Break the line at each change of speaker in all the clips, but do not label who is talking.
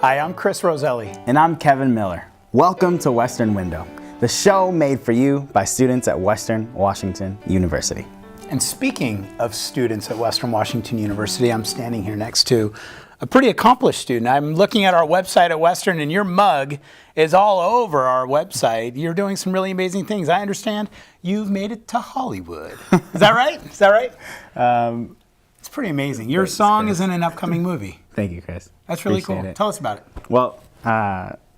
Hi, I'm Chris Roselli.
And I'm Kevin Miller. Welcome to Western Window, the show made for you by students at Western Washington University.
And speaking of students at Western Washington University, I'm standing here next to a pretty accomplished student. I'm looking at our website at Western, and your mug is all over our website. You're doing some really amazing things. I understand you've made it to Hollywood. Is that right? Is that right? It's pretty amazing. Your song is in an upcoming movie.
Thank you, Chris.
That's really
Appreciate
cool.
it.
Tell us about it.
Well,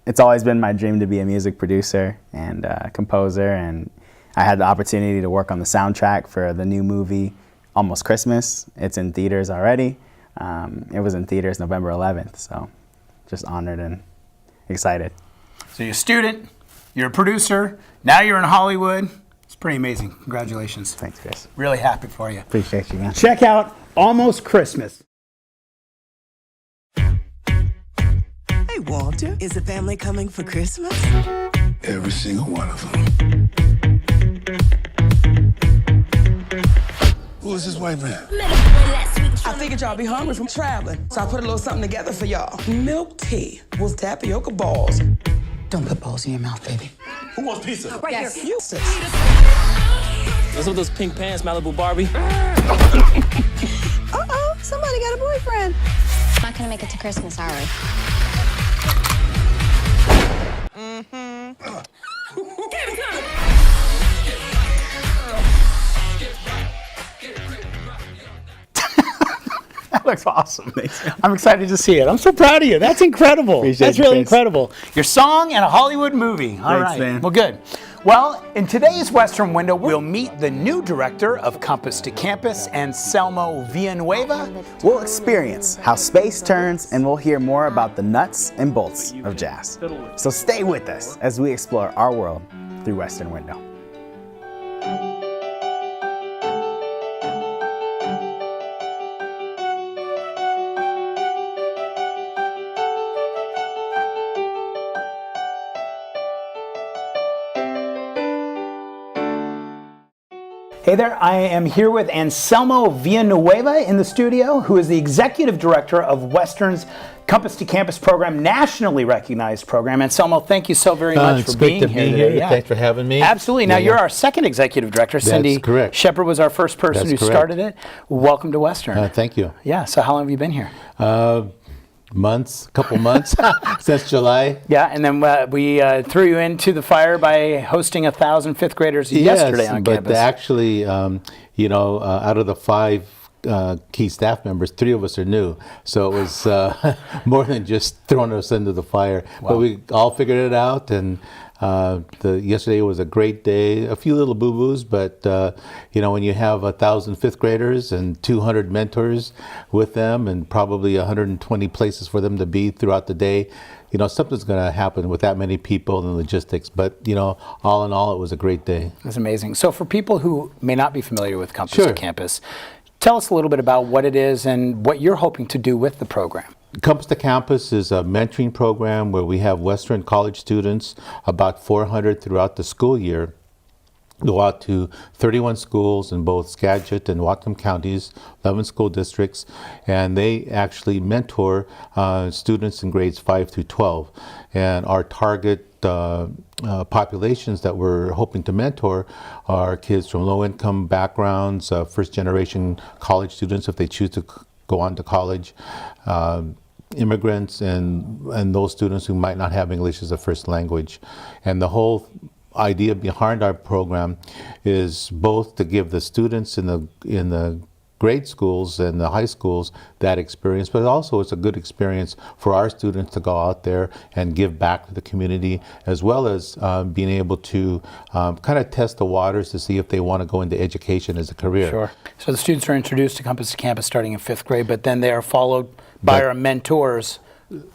it's always been my dream to be a music producer and composer, and I had the opportunity to work on the soundtrack for the new movie, Almost Christmas. It's in theaters already. It was in theaters November 11th, so just honored and excited.
So you're a student, you're a producer, now you're in Hollywood. It's pretty amazing. Congratulations.
Thanks, Chris.
Really happy for you.
Appreciate you, man.
Check out Almost Christmas.
Hey, Walter, is the family coming for Christmas?
Every single one of them. Who is this white man?
I figured y'all be hungry from traveling, so I put a little something together for y'all. Milk tea with tapioca balls. Don't put balls in your mouth, baby.
Who wants pizza?
Right here. You sis.
What's with those pink pants, Malibu Barbie?
Uh-oh, somebody got a boyfriend.
Not gonna make it to Christmas, are we?
That looks awesome. I'm excited to see it. I'm so proud of you. That's incredible. That's really incredible. Your song and a Hollywood movie. All right.
man.
Well, good. Well, in today's Western Window, we'll meet the new director of Compass to Campus, Anselmo Villanueva.
We'll experience how space turns, and we'll hear more about the nuts and bolts of jazz. So stay with us as we explore our world through Western Window.
Hey there, I am here with Anselmo Villanueva in the studio, who is the executive director of Western's Compass to Campus program, nationally recognized program. Anselmo, thank you so very much for being here.
It's great to be
today.
here.
Yeah.
Thanks for having me.
Absolutely. Now, you're our second executive director. Cindy
correct.
Shepard was our first person
That's
who
correct.
started it. Welcome to Western.
Thank you.
Yeah, so how long have you been here?
Couple months since July.
Yeah, and then we threw you into the fire by hosting 1,000 fifth graders yesterday on
but
campus.
actually, out of the 5 key staff members, 3 of us are new. So it was more than just throwing us into the fire.
Wow.
But we all figured it out, and yesterday was a great day. A few little boo-boos, but when you have 1,000 fifth graders and 200 mentors with them, and probably 120 places for them to be throughout the day, something's going to happen with that many people and logistics. But all in all, it was a great day.
That's amazing. So for people who may not be familiar with Compass
Sure.
to Campus, tell us a little bit about what it is and what you're hoping to do with the program.
Compass to Campus is a mentoring program where we have Western college students, about 400 throughout the school year, go out to 31 schools in both Skagit and Whatcom counties, 11 school districts, and they actually mentor students in grades 5 through 12. And our target populations that we're hoping to mentor are kids from low-income backgrounds, first-generation college students if they choose to go on to college, immigrants, and those students who might not have English as a first language. And the whole idea behind our program is both to give the students in the grade schools and the high schools that experience, but also it's a good experience for our students to go out there and give back to the community, as well as being able to kind of test the waters to see if they want to go into education as a career.
Sure. So the students are introduced to Compass to Campus starting in 5th grade, but then they are followed by our mentors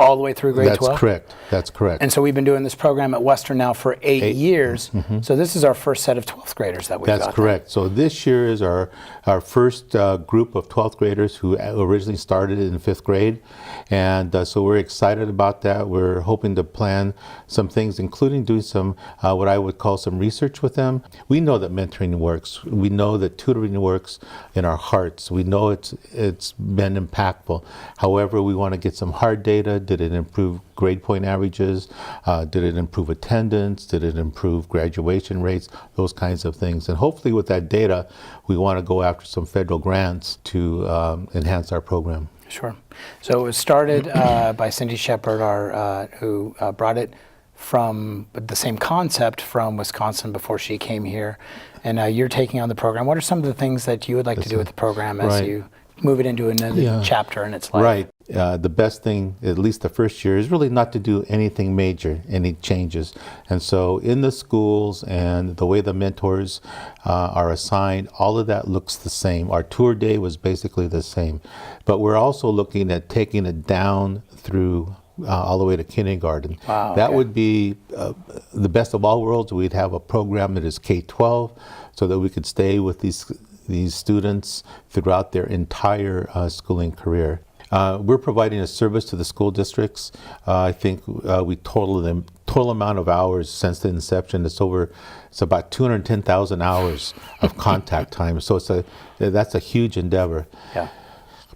all the way through grade 12?
That's correct. That's correct.
And so we've been doing this program at Western now for 8 years.
Mm-hmm.
So this is our first set of 12th graders that we've got.
That's correct. So this year is our first group of 12th graders who originally started in 5th grade. And so we're excited about that. We're hoping to plan some things, including doing some, what I would call some research with them. We know that mentoring works. We know that tutoring works in our hearts. We know it's been impactful. However, we want to get some hard data data? Did it improve grade point averages? Did it improve attendance? Did it improve graduation rates? Those kinds of things. And hopefully with that data, we want to go after some federal grants to enhance our program.
Sure. So it was started by Cindy Shepard, who brought it from the same concept from Wisconsin before she came here. And you're taking on the program. What are some of the things that you would like to do with the program as you move it into another chapter in its life?
Right. The best thing, at least the first year, is really not to do anything major, any changes. And so in the schools and the way the mentors are assigned, all of that looks the same. Our tour day was basically the same. But we're also looking at taking it down through all the way to kindergarten.
Wow,
that would be the best of all worlds. We'd have a program that is K-12 so that we could stay with these students throughout their entire schooling career. We're providing a service to the school districts. I think we total amount of hours since the inception. It's about 210,000 hours of contact time. So that's a huge endeavor.
Yeah.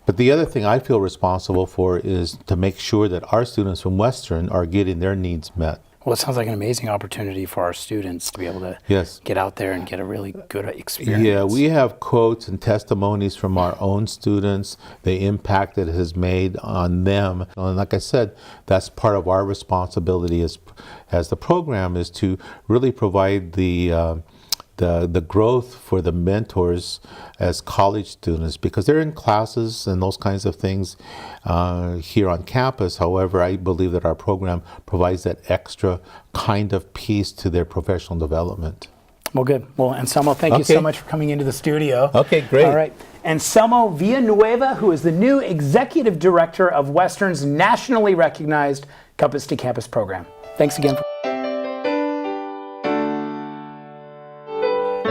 But the other thing I feel responsible for is to make sure that our students from Western are getting their needs met.
Well, it sounds like an amazing opportunity for our students to be able to get out there and get a really good experience.
Yeah, we have quotes and testimonies from our own students, the impact that it has made on them. And like I said, that's part of our responsibility as the program is to really provide the growth for the mentors as college students, because they're in classes and those kinds of things here on campus. However, I believe that our program provides that extra kind of piece to their professional development.
Well, good. Well, Anselmo, thank you so much for coming into the studio.
Okay, great.
All right. Anselmo Villanueva, who is the new Executive Director of Western's nationally recognized Compass to Campus program. Thanks again.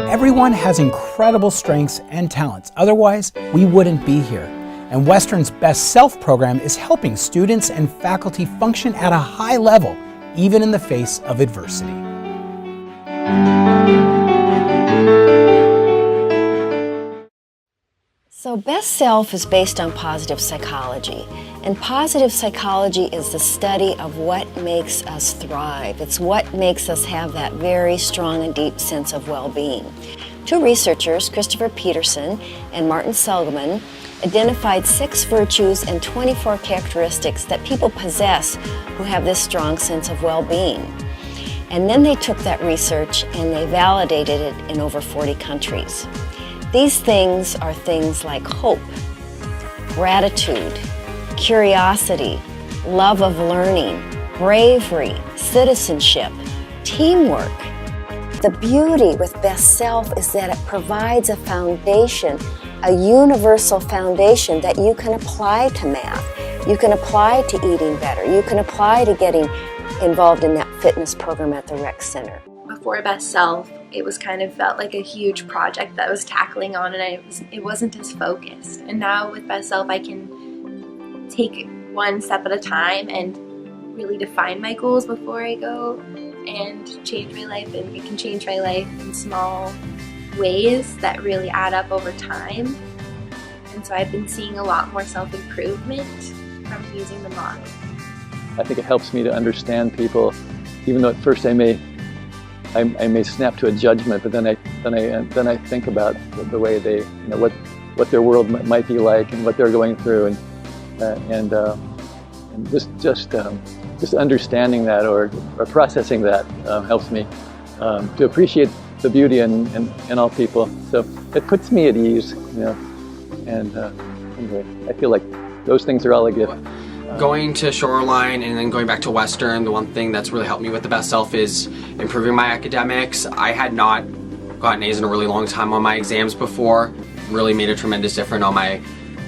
Everyone has incredible strengths and talents. Otherwise, we wouldn't be here. And Western's Best Self program is helping students and faculty function at a high level, even in the face of adversity.
So Best Self is based on positive psychology. And positive psychology is the study of what makes us thrive. It's what makes us have that very strong and deep sense of well-being. Two researchers, Christopher Peterson and Martin Seligman, identified 6 virtues and 24 characteristics that people possess who have this strong sense of well-being. And then they took that research and they validated it in over 40 countries. These things are things like hope, gratitude, curiosity, love of learning, bravery, citizenship, teamwork. The beauty with Best Self is that it provides a foundation, a universal foundation that you can apply to math. You can apply to eating better. You can apply to getting involved in that fitness program at the rec center.
Before Best Self, it was kind of felt like a huge project that I was tackling on, and it wasn't as focused. And now with Best Self, I can take one step at a time and really define my goals before I go and change my life. And it can change my life in small ways that really add up over time. And so I've been seeing a lot more self-improvement from using the model.
I think it helps me to understand people, even though at first I may snap to a judgment, but then I think about the way they, what their world might be like and what they're going through, and just understanding that or processing that helps me to appreciate the beauty in all people. So it puts me at ease, and anyway, I feel like those things are all a gift.
Going to Shoreline and then going back to Western, the one thing that's really helped me with the Best Self is improving my academics. I had not gotten A's in a really long time on my exams before. Really made a tremendous difference on my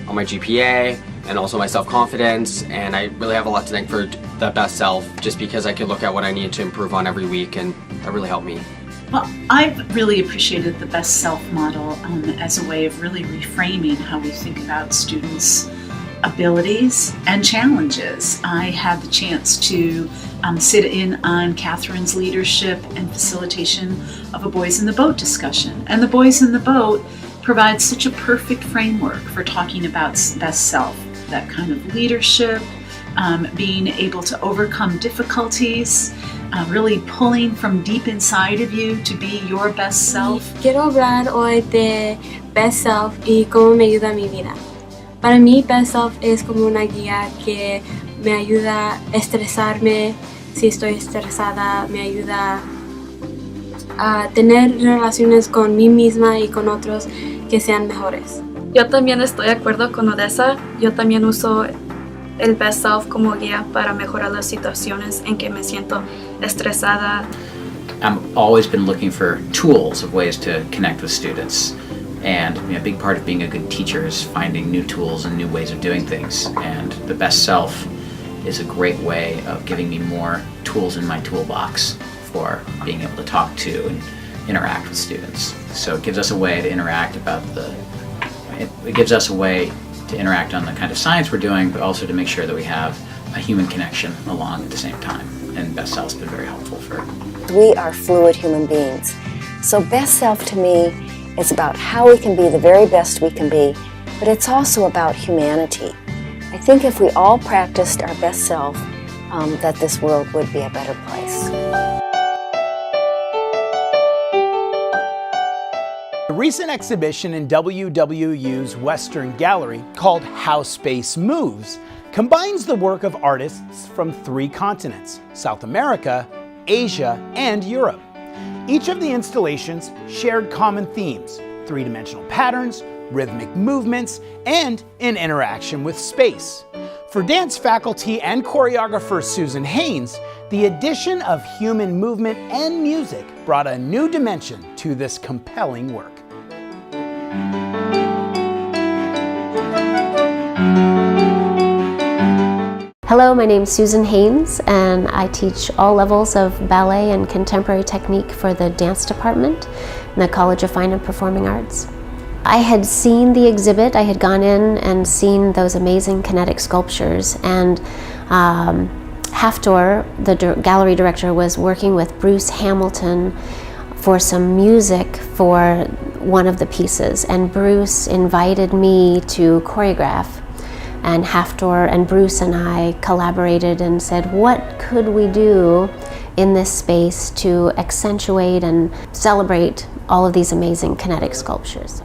GPA and also my self-confidence, and I really have a lot to thank for the Best Self just because I could look at what I needed to improve on every week, and that really helped me.
Well, I've really appreciated the Best Self model as a way of really reframing how we think about students' abilities and challenges. I had the chance to sit in on Catherine's leadership and facilitation of a Boys in the Boat discussion. And the Boys in the Boat provides such a perfect framework for talking about Best Self, that kind of leadership, being able to overcome difficulties, really pulling from deep inside of you to be your best self.
Quiero hablar hoy de Best Self y cómo me ayuda a mi vida. Para mí, Best Self es como una guía que me ayuda a estresarme. Si estoy estresada, me ayuda a tener relaciones con mí misma y con otros que sean mejores.
Yo también estoy de acuerdo con Odessa. Yo también uso el Best Self como guía para mejorar las situaciones en que me siento estresada.
I've always been looking for tools of ways to connect with students. And a big part of being a good teacher is finding new tools and new ways of doing things. And the Best Self is a great way of giving me more tools in my toolbox for being able to talk to and interact with students. So it gives us a way to interact it gives us a way to interact on the kind of science we're doing, but also to make sure that we have a human connection along at the same time. And Best Self's been very helpful for it.
We are fluid human beings. So Best Self to me is about how we can be the very best we can be, but it's also about humanity. I think if we all practiced our best self, that this world would be a better place.
A recent exhibition in WWU's Western Gallery called How Space Moves combines the work of artists from 3 continents, South America, Asia, and Europe. Each of the installations shared common themes, 3-dimensional patterns, rhythmic movements, and an interaction with space. For dance faculty and choreographer Susan Haines, the addition of human movement and music brought a new dimension to this compelling work.
Hello, my name is Susan Haines, and I teach all levels of ballet and contemporary technique for the dance department in the College of Fine and Performing Arts. I had seen the exhibit. I had gone in and seen those amazing kinetic sculptures, and Haftor, the gallery director, was working with Bruce Hamilton for some music for one of the pieces, and Bruce invited me to choreograph. And Haftor and Bruce and I collaborated and said, what could we do in this space to accentuate and celebrate all of these amazing kinetic sculptures?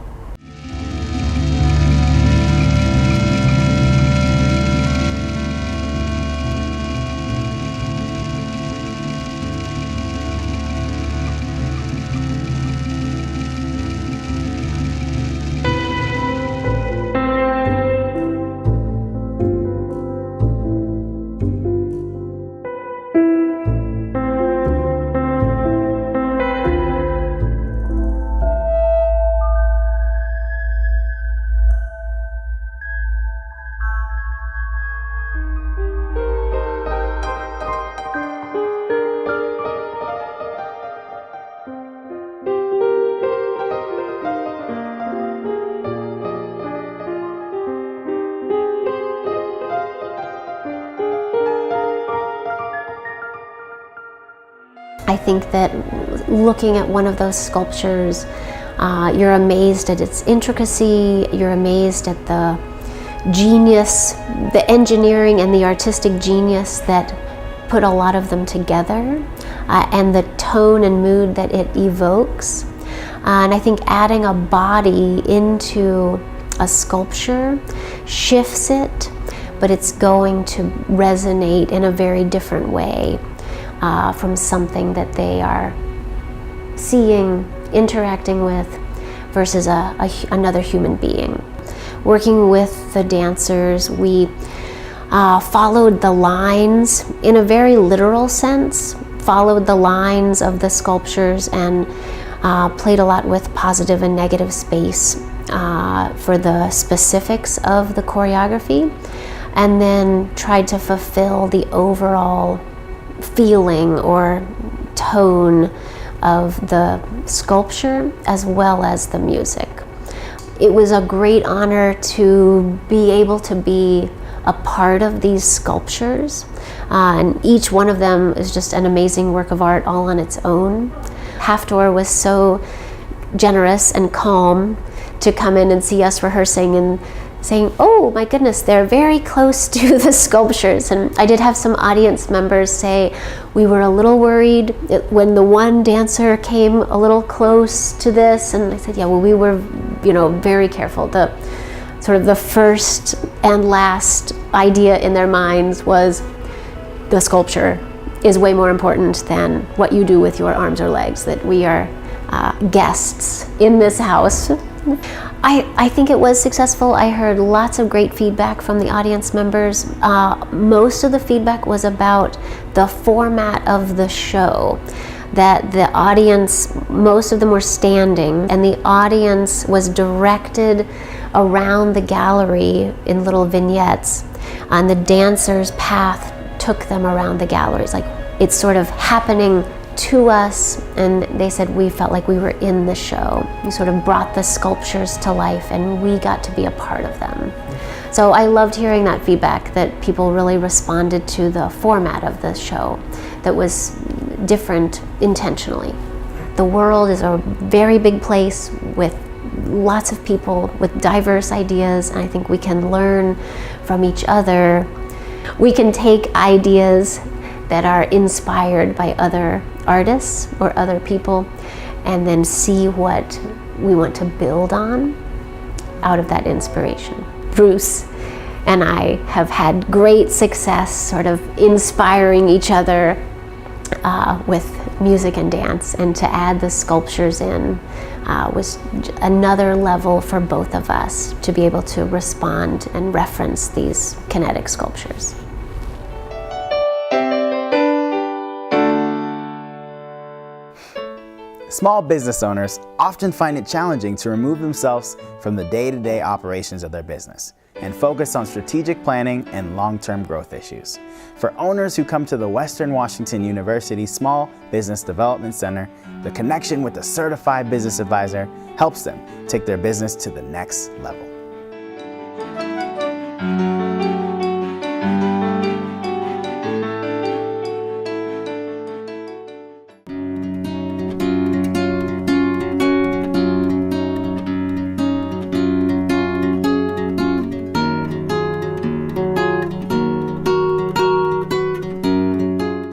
I think that looking at one of those sculptures, you're amazed at its intricacy, you're amazed at the genius, the engineering and the artistic genius that put a lot of them together, and the tone and mood that it evokes. And I think adding a body into a sculpture shifts it, but it's going to resonate in a very different way from something that they are seeing, interacting with, versus another human being. Working with the dancers, we followed the lines in a very literal sense, followed the lines of the sculptures and played a lot with positive and negative space for the specifics of the choreography, and then tried to fulfill the overall feeling or tone of the sculpture as well as the music. It was a great honor to be able to be a part of these sculptures, and each one of them is just an amazing work of art all on its own. Haftor was so generous and calm to come in and see us rehearsing and saying, oh my goodness, they're very close to the sculptures. And I did have some audience members say, we were a little worried when the one dancer came a little close to this. And I said, yeah, well, we were, very careful. The sort of the first and last idea in their minds was the sculpture is way more important than what you do with your arms or legs, that we are guests in this house. I think it was successful. I heard lots of great feedback from the audience members. Most of the feedback was about the format of the show, that the audience, most of them were standing, and the audience was directed around the gallery in little vignettes, and the dancer's path took them around the galleries. Like, it's sort of happening to us, and they said we felt like we were in the show. We sort of brought the sculptures to life and we got to be a part of them. So I loved hearing that feedback, that people really responded to the format of the show that was different intentionally. The world is a very big place with lots of people with diverse ideas, and I think we can learn from each other. We can take ideas that are inspired by other artists or other people and then see what we want to build on out of that inspiration. Bruce and I have had great success sort of inspiring each other with music and dance, and to add the sculptures in was another level for both of us to be able to respond and reference these kinetic sculptures.
Small business owners often find it challenging to remove themselves from the day-to-day operations of their business and focus on strategic planning and long-term growth issues. For owners who come to the Western Washington University Small Business Development Center, the connection with a certified business advisor helps them take their business to the next level.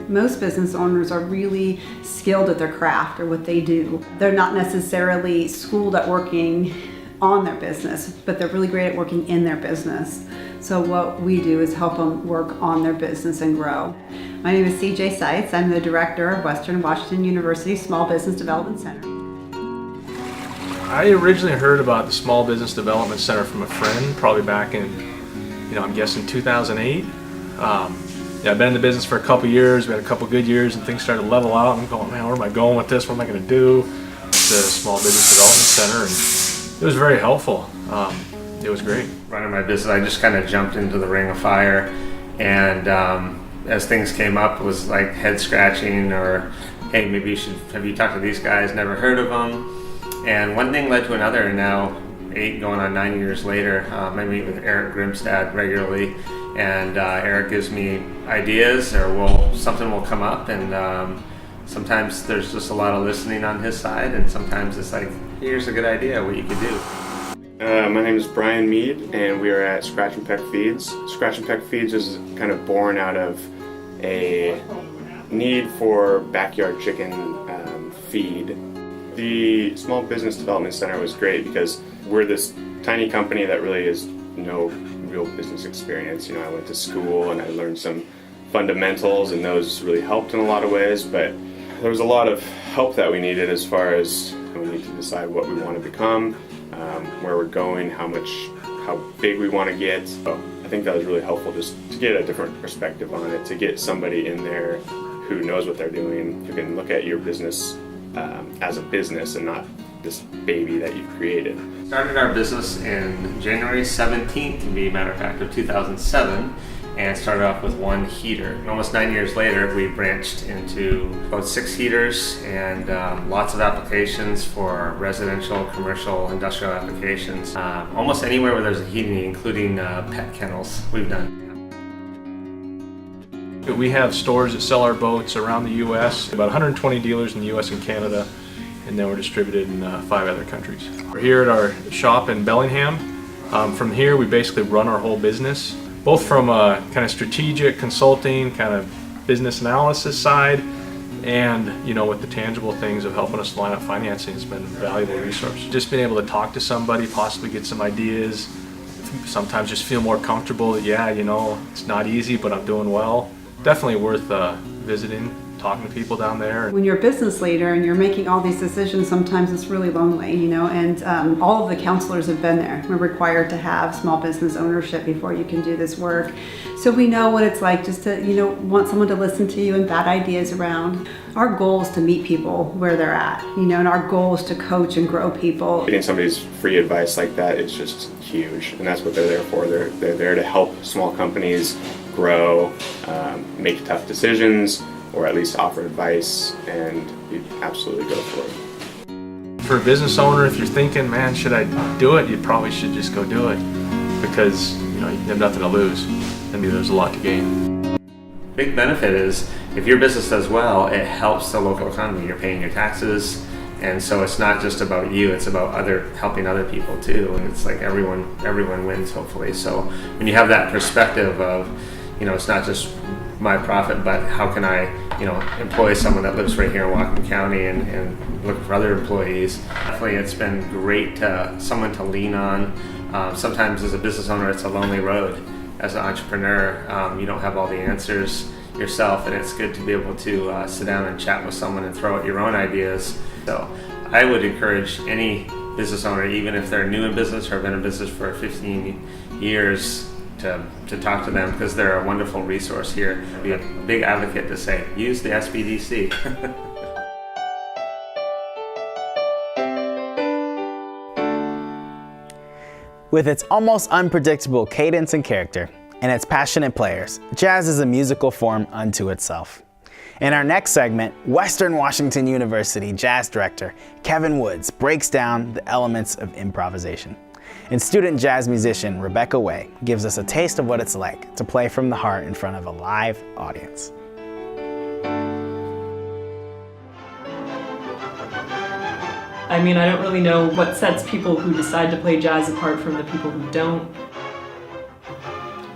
Most business owners are really skilled at their craft or what they do. They're not necessarily schooled at working on their business, but they're really great at working in their business. So what we do is help them work on their business and grow. My name is CJ Seitz. I'm the director of Western Washington University Small Business Development Center.
I originally heard about the Small Business Development Center from a friend, probably back in, I'm guessing 2008. I've been in the business for a couple years. We had a couple good years, and things started to level out. I'm going, man, where am I going with this? What am I going to do? It's the Small Business Development Center, and it was very helpful. It was great.
Running my business, I just kind of jumped into the ring of fire, and as things came up, it was like head scratching, or hey, maybe have you talked to these guys? Never heard of them. And one thing led to another, and now 8 going on 9 years later, I meet with Eric Grimstad regularly. And Eric gives me ideas, or something will come up, and sometimes there's just a lot of listening on his side, and sometimes it's like, here's a good idea, what you could do.
My name is Brian Mead, and we are at Scratch and Peck Feeds. Scratch and Peck Feeds is kind of born out of a need for backyard chicken feed. The Small Business Development Center was great because we're this tiny company that really is no real business experience. I went to school and I learned some fundamentals, and those really helped in a lot of ways, but there was a lot of help that we needed as far as we need to decide what we want to become, where we're going, how big we want to get. So I think that was really helpful, just to get a different perspective on it, to get somebody in there who knows what they're doing, who can look at your business as a business and not this baby that you've created.
Started our business in January 17th, to be a matter of fact, of 2007, and started off with 1 heater. And almost 9 years later, we branched into about 6 heaters and lots of applications for residential, commercial, industrial applications. Almost anywhere where there's a heating need, including pet kennels, we've done.
We have stores that sell our boats around the U.S., about 120 dealers in the U.S. and Canada, and then we're distributed in 5 other countries. We're here at our shop in Bellingham. From here, we basically run our whole business, both from a kind of strategic consulting, kind of business analysis side, and with the tangible things of helping us line up financing has been a valuable resource. Just being able to talk to somebody, possibly get some ideas, sometimes just feel more comfortable that, it's not easy, but I'm doing well. Definitely worth visiting, talking to people down there.
When you're a business leader and you're making all these decisions, sometimes it's really lonely, and all of the counselors have been there. We're required to have small business ownership before you can do this work. So we know what it's like just to, want someone to listen to you and bat ideas around. Our goal is to meet people where they're at, and our goal is to coach and grow people.
Getting somebody's free advice like that is just huge, and that's what they're there for. They're there to help small companies grow, make tough decisions, or at least offer advice, and you absolutely go for it.
For a business owner, if you're thinking, man, should I do it? You probably should just go do it, because you have nothing to lose. I mean, there's a lot to gain.
Big benefit is if your business does well, it helps the local economy. You're paying your taxes, and so it's not just about you, it's about helping other people too, and it's like everyone wins, hopefully. So when you have that perspective of, it's not just my profit, but how can I, employ someone that lives right here in Whatcom County and look for other employees. Definitely it's been great someone to lean on. Sometimes as a business owner, it's a lonely road. As an entrepreneur, you don't have all the answers yourself, and it's good to be able to sit down and chat with someone and throw out your own ideas. So I would encourage any business owner, even if they're new in business or have been in business for 15 years, to talk to them, because they're a wonderful resource here. Be a big advocate to say, use the SBDC.
With its almost unpredictable cadence and character, and its passionate players, jazz is a musical form unto itself. In our next segment, Western Washington University Jazz Director Kevin Woods breaks down the elements of improvisation. And student jazz musician Rebecca Way gives us a taste of what it's like to play from the heart in front of a live audience.
I mean, I don't really know what sets people who decide to play jazz apart from the people who don't.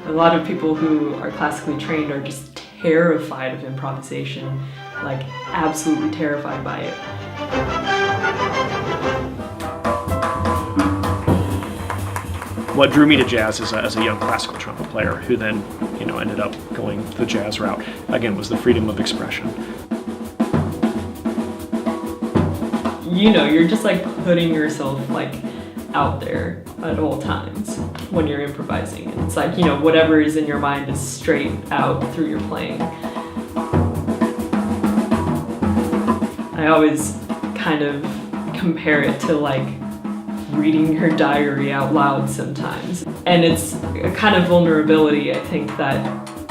A lot of people who are classically trained are just terrified of improvisation, like absolutely terrified by it.
What drew me to jazz as a young classical trumpet player, who then, ended up going the jazz route, again, was the freedom of expression.
You're just like putting yourself out there at all times when you're improvising. It's like, whatever is in your mind is straight out through your playing. I always kind of compare it to reading your diary out loud sometimes. And it's a kind of vulnerability, I think, that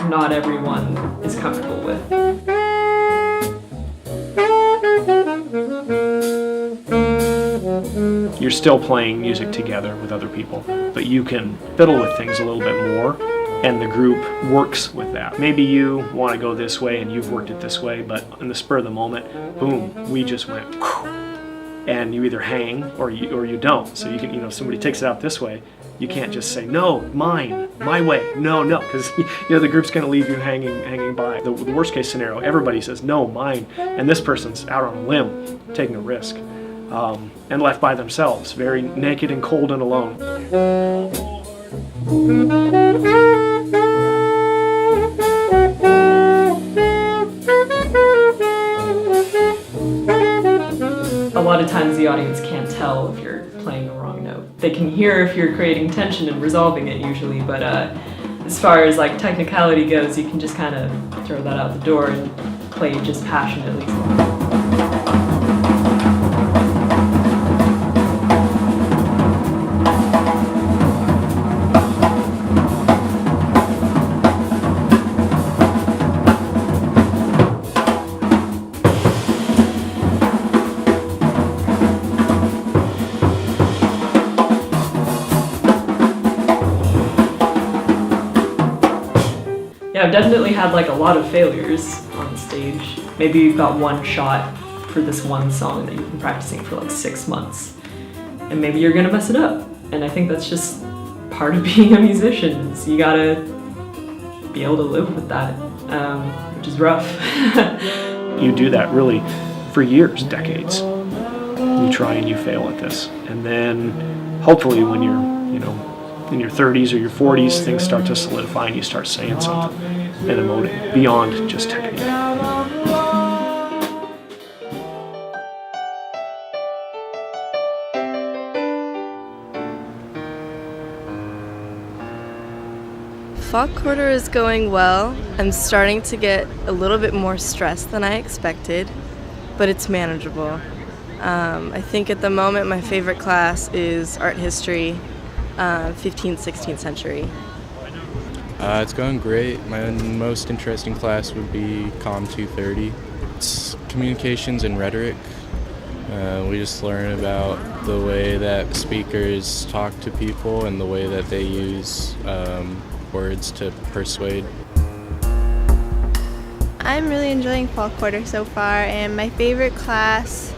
not everyone is comfortable with.
You're still playing music together with other people, but you can fiddle with things a little bit more, and the group works with that. Maybe you want to go this way and you've worked it this way, but in the spur of the moment, boom, we just went, and you either hang or you don't. So you can, if somebody takes it out this way, you can't just say, no, mine, my way, no, because the group's going to leave you hanging by. The worst case scenario, everybody says, no, mine, and this person's out on a limb, taking a risk, and left by themselves, very naked and cold and alone.
A lot of times the audience can't tell if you're playing the wrong note. They can hear if you're creating tension and resolving it usually, but as far as technicality goes, you can just kind of throw that out the door and play just passionately. Yeah, I've definitely had a lot of failures on stage. Maybe you've got one shot for this one song that you've been practicing for 6 months, and maybe you're gonna mess it up. And I think that's just part of being a musician. So you gotta be able to live with that, which is rough.
You do that really for years, decades. You try and you fail at this. And then hopefully when you're, in your 30s or your 40s, things start to solidify and you start saying something and emoting beyond just technique.
Fall quarter is going well. I'm starting to get a little bit more stressed than I expected, but it's manageable. I think at the moment my favorite class is art history, 15th, 16th century.
It's going great. My most interesting class would be Com 230. It's communications and rhetoric. We just learn about the way that speakers talk to people and the way that they use words to persuade.
I'm really enjoying fall quarter so far, and my favorite class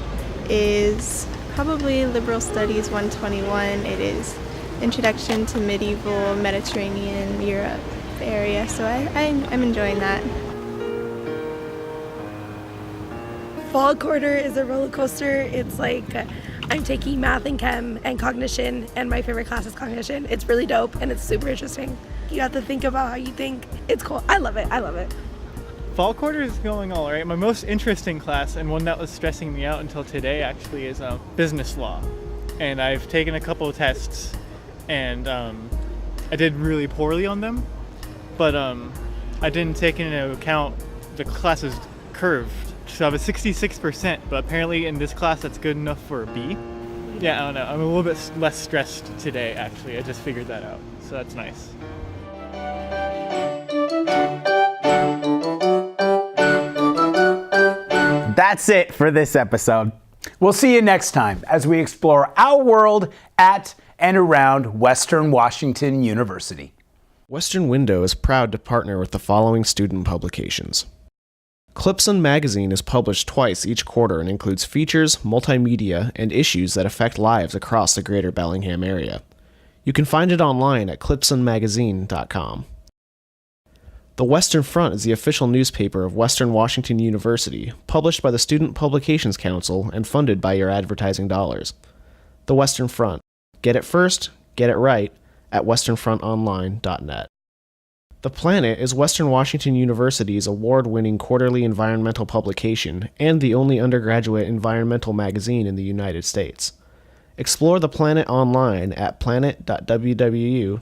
is probably Liberal Studies 121. It is Introduction to Medieval Mediterranean Europe area, so I'm enjoying that.
Fall quarter is a roller coaster. It's like I'm taking math and chem and cognition, and my favorite class is cognition. It's really dope and it's super interesting. You have to think about how you think. It's cool. I love it. I love it.
Fall quarter is going all right. My most interesting class, and one that was stressing me out until today actually, is business law. And I've taken a couple of tests, and I did really poorly on them. But I didn't take into account the class is curved. So I was 66%, but apparently in this class that's good enough for a B. Yeah, I don't know. I'm a little bit less stressed today, actually. I just figured that out, so that's nice.
That's it for this episode.
We'll see you next time as we explore our world at and around Western Washington University.
Western Window is proud to partner with the following student publications. Clipson Magazine is published twice each quarter and includes features, multimedia, and issues that affect lives across the greater Bellingham area. You can find it online at clipsonmagazine.com. The Western Front is the official newspaper of Western Washington University, published by the Student Publications Council and funded by your advertising dollars. The Western Front. Get it first, get it right at westernfrontonline.net. The Planet is Western Washington University's award-winning quarterly environmental publication and the only undergraduate environmental magazine in the United States. Explore The Planet online at planet.wwu.edu.